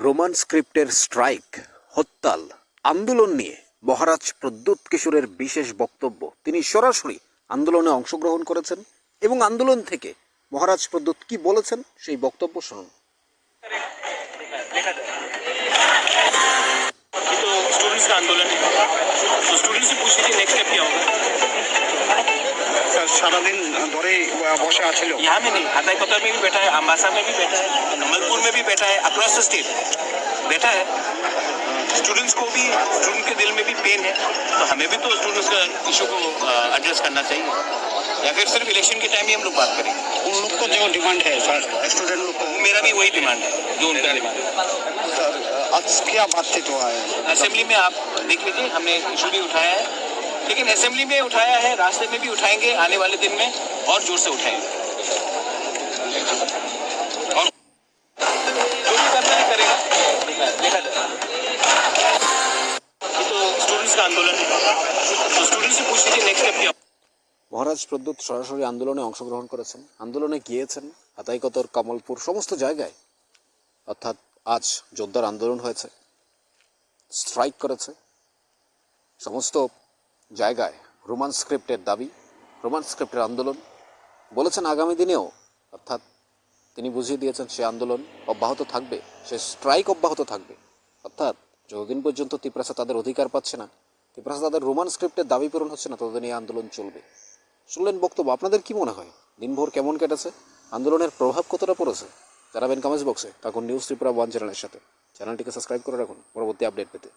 Roman স্ক্রিপ্টের strike, হরতাল, আন্দোলন নিয়ে মহারাজ প্রদ্যোৎ কিশোরের বিশেষ বক্তব্য। তিনি সরাসরি আন্দোলনে অংশগ্রহণ করেছেন এবং আন্দোলন থেকে মহারাজ প্রদ্যোৎ কি বলেছেন সেই বক্তব্য শুনুন। तो स्टूडेंट्स का आंदोलन है, तो स्टूडेंट्स से पूछ लीजिए नेक्स्ट स्टेप क्या होगा। সারাদিন ধরে বসে আছে লোক। यहाँ में नहीं, हाथाईकोटा में भी बैठा है, अम्बासा में भी बैठा है, कमलपुर में भी बैठा है, अक्रॉस द स्टेट बैठा है। स्टूडेंट्स को भी, स्टूडेंट के दिल में भी पेन है, तो हमें भी तो स्टूडेंट्स का इशू को एड्रेस करना चाहिए, या फिर सिर्फ इलेक्शन के टाइम ही हम लोग बात करेंगे। उन लोग को जो डिमांड है सर, स्टूडेंट लोग को, मेरा भी वही डिमांड है जो उनका डिमांड है। सर आज क्या बातचीत हुआ है? असेंबली में आप देख लीजिए, हमने इशू भी उठाया है, लेकिन असेंबली में उठाया है, रास्ते में भी उठाएंगे, आने वाले दिन में और जोर से उठाएंगे, और जो भी करना है करेगा। देखा जाए, ये तो स्टूडेंट्स का आंदोलन है, तो स्टूडेंट्स से पूछ लीजिए नेक्स्ट स्टेप क्या। মহারাজ প্রদ্যোৎ সরাসরি আন্দোলনে অংশগ্রহণ করেছেন, আন্দোলনে গিয়েছেন হাতাইকতর, কমলপুর, সমস্ত জায়গায়। অর্থাৎ আজ জোরদার আন্দোলন হয়েছে, স্ট্রাইক করেছে সমস্ত জায়গায়। রোমান স্ক্রিপ্টের দাবি, রোমান স্ক্রিপ্টের আন্দোলন বলেছেন আগামী দিনেও, অর্থাৎ তিনি বুঝিয়ে দিয়েছেন সে আন্দোলন অব্যাহত থাকবে, সে স্ট্রাইক অব্যাহত থাকবে। অর্থাৎ যতদিন পর্যন্ত তিপ্রাসা তাদের অধিকার পাচ্ছে না, তিপ্রাসা তাদের রোমান স্ক্রিপ্টের দাবি পূরণ হচ্ছে না, ততদিন এই আন্দোলন চলবে। শুনলেন বক্তব্য। আপনাদের কি মনে হয় দিনভর কেমন কেটেছে, আন্দোলনের প্রভাব কতটা পড়েছে? জানাবেন কমেন্টস বক্সে। থাকুন নিউজ ত্রিপুরা 1 চ্যানেলের সাথে। চ্যানেলটিকে সাবস্ক্রাইব করে রাখুন পরবর্তী আপডেট পেতে।